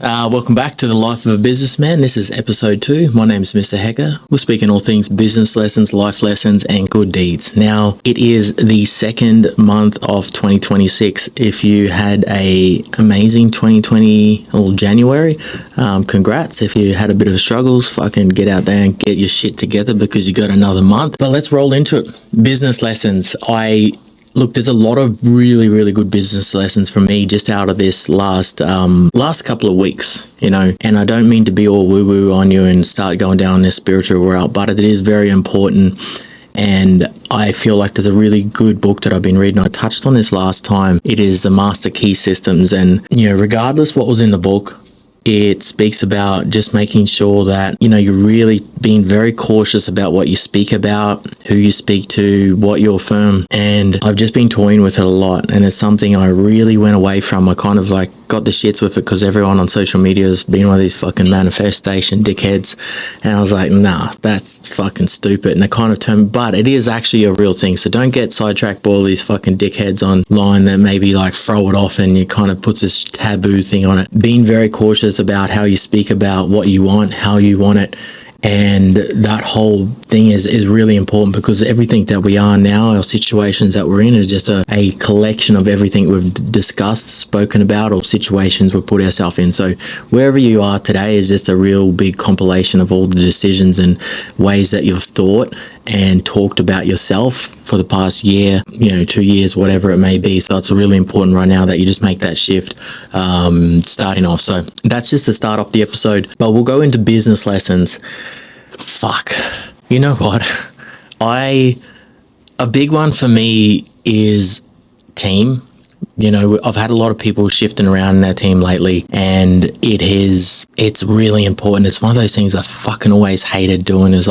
Welcome back to the Life of a Businessman. This is episode 2. My name is Mr. Heka. We're speaking all things business lessons, life lessons, and good deeds. Now, it is the second month of 2026. If you had a amazing 2020 or January, congrats. If you had a bit of struggles, fucking get out there and get your shit together because you got another month. But let's roll into it. Business lessons. Look, there's a lot of really good business lessons from me just out of this last couple of weeks, and I don't mean to be all woo-woo on you and start going down this spiritual route, but it is very important, and I feel like there's a really good book that I've been reading. I touched on this last time. It is the Master Key Systems, and, regardless what was in the book, it speaks about just making sure that, you're really being very cautious about what you speak about, who you speak to, what you affirm. And I've just been toying with it a lot. And it's something I really went away from. I kind of got the shits with it because everyone on social media has been one of these fucking manifestation dickheads. And I was like, nah, that's fucking stupid. And it kind of turned, but it is actually a real thing. So don't get sidetracked by all these fucking dickheads online that maybe throw it off and it kind of puts this taboo thing on it. Being very cautious about how you speak about what you want, how you want it. And that whole thing is really important because everything that we are now, our situations that we're in, is just a collection of everything we've discussed, spoken about, or situations we've put ourselves in. So wherever you are today is just a real big compilation of all the decisions and ways that you've thought and talked about yourself for the past year, 2 years, whatever it may be. So it's really important right now that you just make that shift starting off. So that's just to start off the episode, but we'll go into business lessons. Fuck. You know what? A big one for me is team. I've had a lot of people shifting around in our team lately, and it's really important. It's one of those things I fucking always hated doing is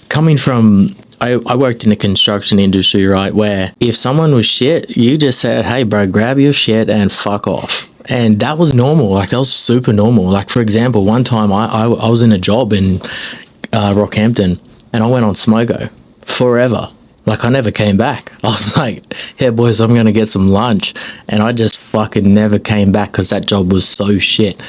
coming from, I worked in the construction industry, right, where if someone was shit, you just said, hey bro, grab your shit and fuck off. And that was normal. That was super normal. For example, one time I was in a job in Rockhampton, and I went on Smogo forever. I never came back. I was like, hey boys, I'm going to get some lunch. And I just fucking never came back because that job was so shit.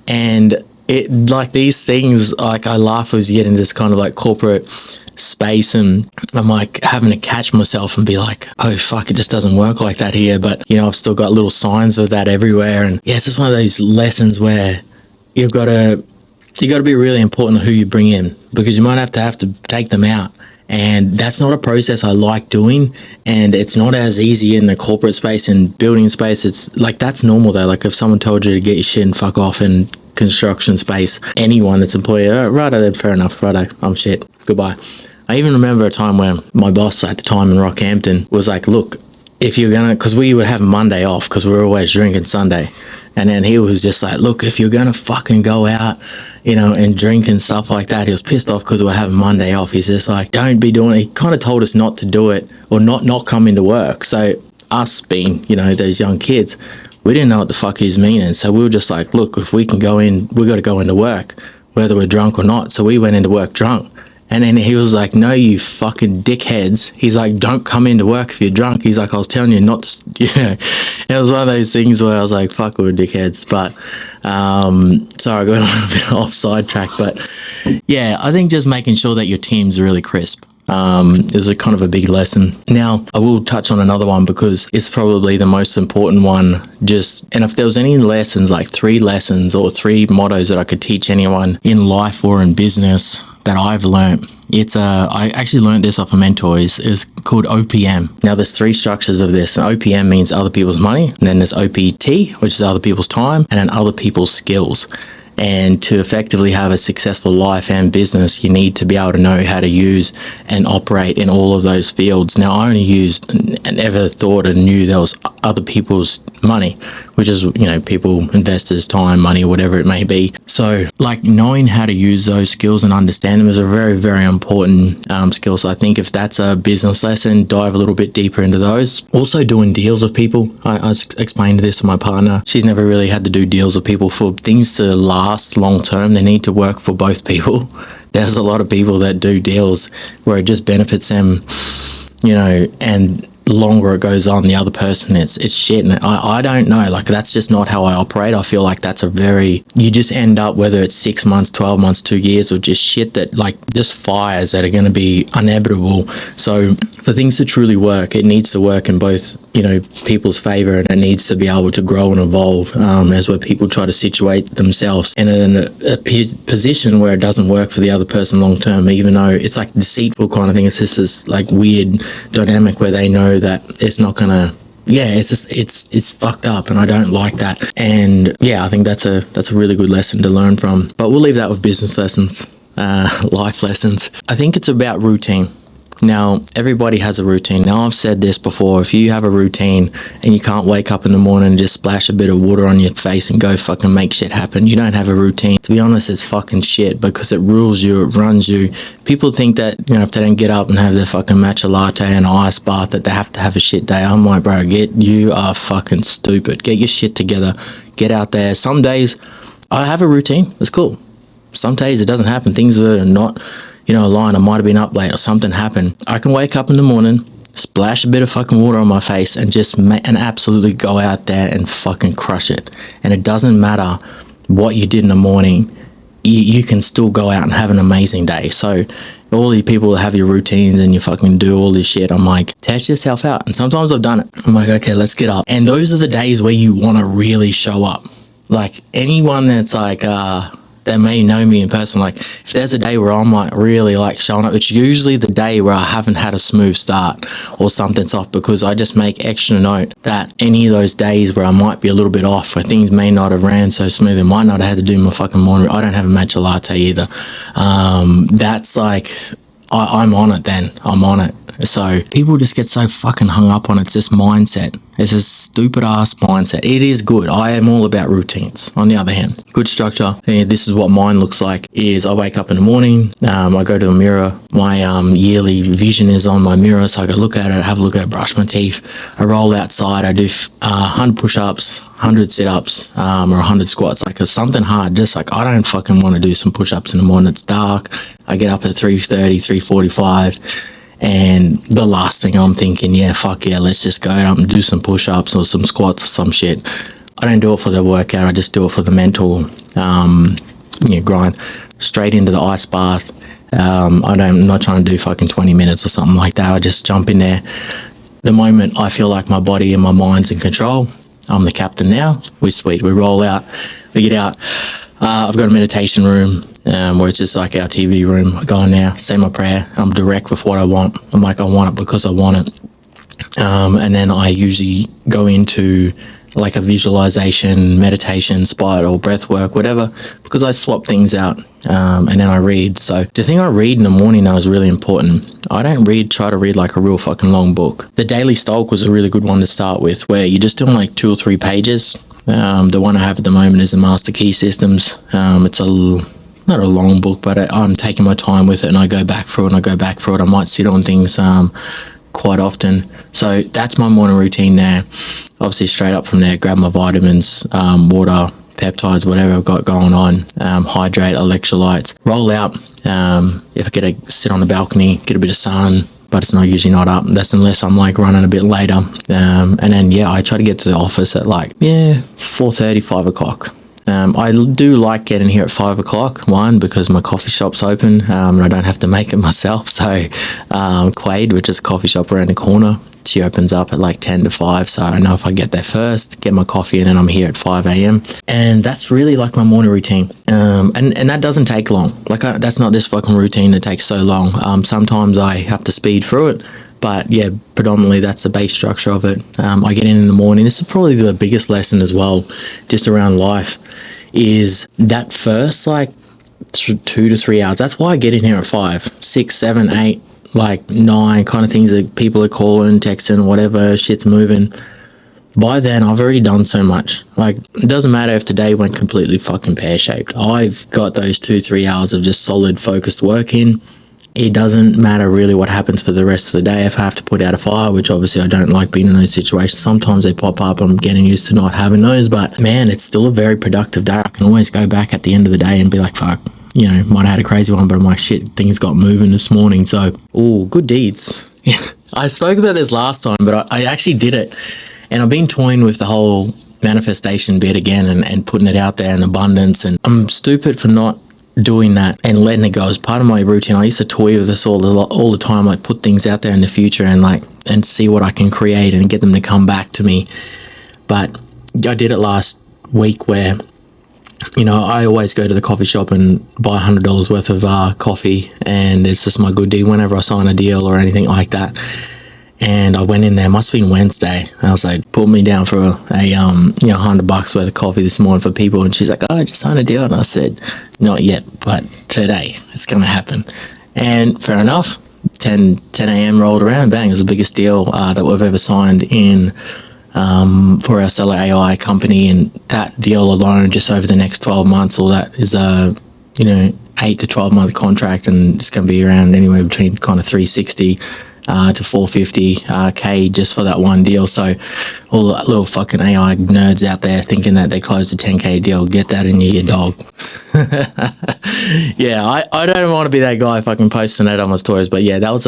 And it, these things, I laugh as you get into this kind of corporate space, and I'm having to catch myself and be like, oh fuck, it just doesn't work like that here. But I've still got little signs of that everywhere. And yeah, it's just one of those lessons where you got to be really important who you bring in, because you might have to take them out. And that's not a process I like doing, and it's not as easy in the corporate space and building space. It's that's normal though. If someone told you to get your shit and fuck off in construction space, anyone that's employee, righto then, fair enough, righto, I'm shit, goodbye. I even remember a time where my boss at the time in Rockhampton was like, look, if you're gonna, because we would have Monday off because we were always drinking Sunday, and then he was just like, look, if you're gonna fucking go out, and drink and stuff like that, he was pissed off because we're having Monday off. He's just like, don't be doing it. He kind of told us not to do it or not come into work. So us being, those young kids, we didn't know what the fuck he's meaning. So we were just like, look, if we can go in, we got to go into work, whether we're drunk or not. So we went into work drunk. And then he was like, no, you fucking dickheads. He's like, don't come into work if you're drunk. He's like, I was telling you not to, It was one of those things where I was like, fuck, we're dickheads. But, sorry, I got a little bit off sidetrack. But yeah, I think just making sure that your team's really crisp is a kind of a big lesson. Now, I will touch on another one because it's probably the most important one. And if there was any lessons, 3 lessons or 3 mottos that I could teach anyone in life or in business that I've learned, I actually learned this off a mentor. It's called OPM. Now there's 3 structures of this. And OPM means other people's money, and then there's OPT, which is other people's time, and then other people's skills. And to effectively have a successful life and business, you need to be able to know how to use and operate in all of those fields. Now, I only used and never thought and knew there was other people's money, which is, people, investors, time, money, whatever it may be. So knowing how to use those skills and understand them is a very, very important skill. So I think if that's a business lesson, dive a little bit deeper into those. Also doing deals with people. I explained this to my partner. She's never really had to do deals with people. For things to last long term, they need to work for both people. There's a lot of people that do deals where it just benefits them, and the longer it goes on, the other person, it's shit. And I don't know, like, that's just not how I operate. I feel like that's you just end up, whether it's 6 months, 12 months, 2 years, or just shit that, like, just fires that are going to be inevitable. So for things to truly work, it needs to work in both, people's favor, and it needs to be able to grow and evolve, as where people try to situate themselves in a position where it doesn't work for the other person long term, even though it's like deceitful kind of thing. It's just this like weird dynamic where they know that it's not gonna, it's fucked up, and I don't like that. And yeah, I think that's a really good lesson to learn from. But we'll leave that with business lessons, life lessons. I think it's about routine. Now, everybody has a routine. Now, I've said this before, if you have a routine and you can't wake up in the morning and just splash a bit of water on your face and go fucking make shit happen, you don't have a routine. To be honest, it's fucking shit, because it rules you, it runs you. People think that, if they don't get up and have their fucking matcha latte and an ice bath, that they have to have a shit day. I'm like, bro, you are fucking stupid. Get your shit together. Get out there. Some days, I have a routine. It's cool. Some days it doesn't happen. Things are not, align. I might have been up late or something happened. I can wake up in the morning, splash a bit of fucking water on my face, and just absolutely go out there and fucking crush it. And it doesn't matter what you did in the morning, you can still go out and have an amazing day. So all you people that have your routines and you fucking do all this shit, I'm like, test yourself out. And sometimes I've done it. I'm like, okay, let's get up. And those are the days where you want to really show up. Like, anyone that's like, that may know me in person, like, if there's a day where I'm like really like showing up, it's usually the day where I haven't had a smooth start or something's off, because I just make extra note that any of those days where I might be a little bit off, where things may not have ran so smooth, I might not have had to do my fucking morning. I don't have a matcha latte either. That's like, I'm on it then. I'm on it. So people just get so fucking hung up on it. It's this mindset. It's a stupid ass mindset. It is good. I am all about routines. On the other hand, good structure. And this is what mine looks like. Is I wake up in the morning. I go to the mirror. My yearly vision is on my mirror, so I go look at it, have a look at it, brush my teeth. I roll outside. I do 100 push-ups, 100 sit-ups, or 100 squats. Like, it's something hard. Just like, I don't fucking want to do some push-ups in the morning. It's dark. I get up at 3:30, 3:45. And the last thing I'm thinking, fuck yeah, let's just go out and do some push-ups or some squats or some shit. I don't do it for the workout. I just do it for the mental grind. Straight into the ice bath. I'm not trying to do fucking 20 minutes or something like that. I just jump in there. The moment I feel like my body and my mind's in control, I'm the captain now. We're sweet. We roll out. We get out. I've got a meditation room where it's just like our TV room. I go in there, say my prayer. I'm direct with what I want. I'm like, I want it because I want it. And then I usually go into like a visualization, meditation spot or breath work, whatever, because I swap things out. And then I read. So the thing I read in the morning now is really important. I don't try to read like a real fucking long book. The Daily Stoic was a really good one to start with, where you're just doing like 2 or 3 pages. The one I have at the moment is the Master Key Systems. It's not a long book, but I'm taking my time with it, and I go back through it. I might sit on things quite often. So that's my morning routine there. Obviously, straight up from there, grab my vitamins, water, peptides, whatever I've got going on, hydrate, electrolytes, roll out. If I get to sit on the balcony, get a bit of sun, but it's usually not up. That's unless I'm like running a bit later. And then, I try to get to the office at 4:30, 5 o'clock. I do like getting here at 5 o'clock, one, because my coffee shop's open, and I don't have to make it myself. So Quaid, which is a coffee shop around the corner, she opens up at 10 to 5. So I know if I get there first, get my coffee in, and I'm here at 5 a.m. And that's really like my morning routine. And that doesn't take long. That's not this fucking routine that takes so long. Sometimes I have to speed through it. But yeah, predominantly that's the base structure of it. I get in the morning. This is probably the biggest lesson as well, just around life, is that first 2 to 3 hours. That's why I get in here at 5, 6, 7, 8, 9 kind of things that people are calling, texting, whatever, shit's moving. By then, I've already done so much. It doesn't matter if today went completely fucking pear-shaped. I've got those 2-3 hours of just solid, focused work in. It doesn't matter really what happens for the rest of the day. If I have to put out a fire, which obviously I don't like being in those situations. Sometimes they pop up. I'm getting used to not having those. But man, it's still a very productive day. I can always go back at the end of the day and be like, fuck, might have had a crazy one, but I'm like, shit, things got moving this morning. So, good deeds. I spoke about this last time, but I actually did it. And I've been toying with the whole manifestation bit again and putting it out there in abundance. And I'm stupid for not doing that and letting it go as part of my routine. I used to toy with this all the time, like put things out there in the future and see what I can create and get them to come back to me. But I did it last week where, you know, I always go to the coffee shop and buy $100 worth of coffee, and it's just my good deed whenever I sign a deal or anything like that. And I went in there, must have been Wednesday. I was like, put me down for a $100 worth of coffee this morning for people. And she's like, oh, I just signed a deal. And I said, not yet, but today it's going to happen. And fair enough, 10 a.m. rolled around, bang, it was the biggest deal that we've ever signed in for our Seller AI company. And that deal alone, just over the next 12 months, all that is a, 8 to 12 month contract, and it's going to be around anywhere between kind of 360 to 450k just for that one deal. So all the little fucking AI nerds out there thinking that they closed a 10k deal, get that in your ear, dog. Yeah, I don't want to be that guy fucking posting that on my stories, but yeah, that was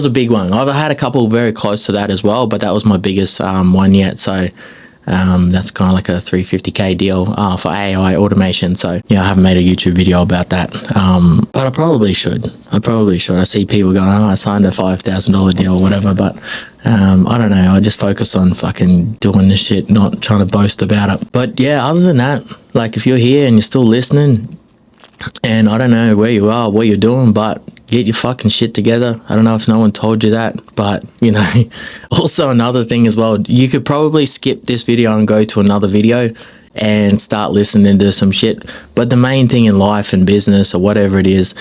a big one. I've had a couple very close to that as well, but that was my biggest one yet. So that's kind of like a 350k deal for AI automation. So yeah, I haven't made a YouTube video about that, but I probably should. I see people going, oh, I signed a $5,000 deal or whatever, but I don't know, I just focus on fucking doing this shit, not trying to boast about it. But yeah, other than that, like if you're here and you're still listening, and I don't know where you are, what you're doing, but get your fucking shit together. I don't know if no one told you that, but also another thing as well, you could probably skip this video and go to another video and start listening to some shit. But the main thing in life and business or whatever it is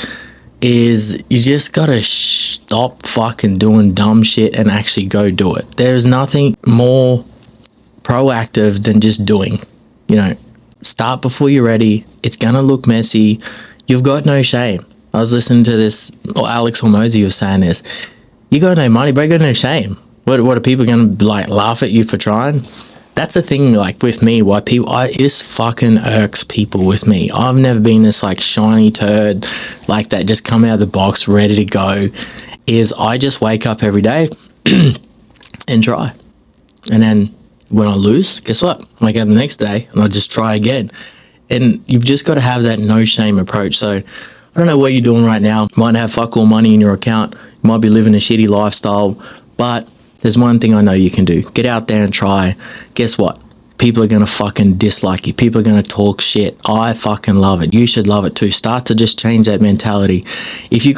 you just gotta stop fucking doing dumb shit and actually go do it. There's nothing more proactive than just doing. Start before you're ready. It's gonna look messy. You've got no shame. I was listening to this, or Alex Hormozy was saying this. You got no money, but you got no shame. What are people gonna laugh at you for trying? That's the thing, with me, why this fucking irks people with me. I've never been this shiny turd like that, just come out of the box ready to go. I just wake up every day and try. And then when I lose, guess what? I wake up the next day and I just try again. And you've just got to have that no shame approach. So I don't know what you're doing right now. You might have fuck all money in your account. You might be living a shitty lifestyle, but there's one thing I know you can do. Get out there and try. Guess what? People are going to fucking dislike you. People are going to talk shit. I fucking love it. You should love it too. Start to just change that mentality. If you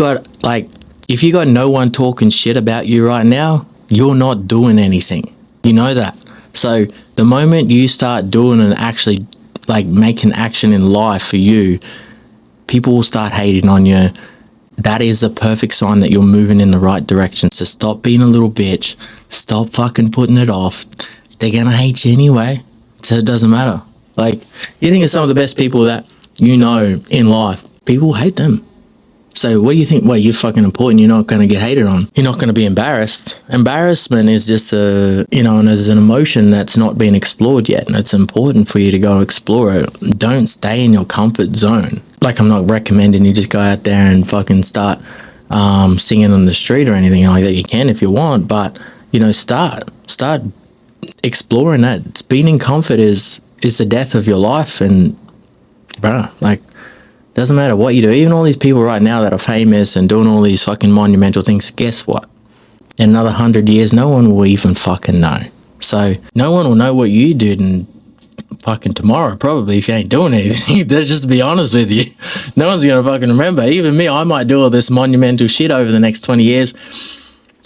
got no one talking shit about you right now, you're not doing anything. You know that. So the moment you start doing and actually making action in life for you, people will start hating on you. That is the perfect sign that you're moving in the right direction. So stop being a little bitch. Stop fucking putting it off. They're going to hate you anyway. So it doesn't matter. You think of some of the best people that you know in life, people hate them. So what do you think? Well, you're fucking important. You're not going to get hated on. You're not going to be embarrassed. Embarrassment is just and is an emotion that's not been explored yet. And it's important for you to go explore it. Don't stay in your comfort zone. I'm not recommending you just go out there and fucking start singing on the street or anything like that. You can if you want, but start exploring that. Being in comfort is the death of your life. And doesn't matter what you do. Even all these people right now that are famous and doing all these fucking monumental things, guess what? In another 100 years, no one will even fucking know. So no one will know what you did in fucking tomorrow, probably, if you ain't doing anything. Just to be honest with you, no one's gonna fucking remember. Even me, I might do all this monumental shit over the next 20 years.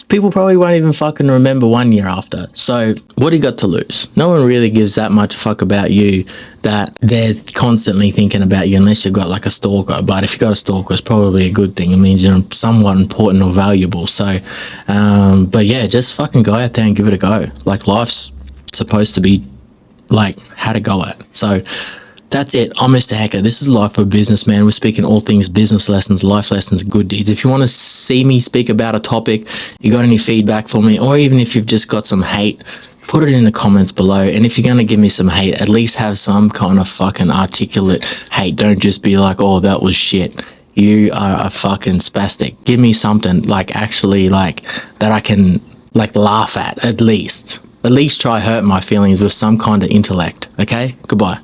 People probably won't even fucking remember 1 year after. So what do you got to lose? No one really gives that much fuck about you that they're constantly thinking about you, unless you've got a stalker. But if you've got a stalker, it's probably a good thing. It means you're somewhat important or valuable. So but yeah, just fucking go out there and give it a go. Life's supposed to be how to go at. So that's it. I'm Mr. Heka. This is Life for a Businessman. We're speaking all things business lessons, life lessons, good deeds. If you want to see me speak about a topic, you got any feedback for me, or even if you've just got some hate, put it in the comments below. And if you're going to give me some hate, at least have some kind of fucking articulate hate. Don't just be oh, that was shit. You are a fucking spastic. Give me something actually that I can like laugh at least. At least try hurt my feelings with some kind of intellect. Okay? Goodbye.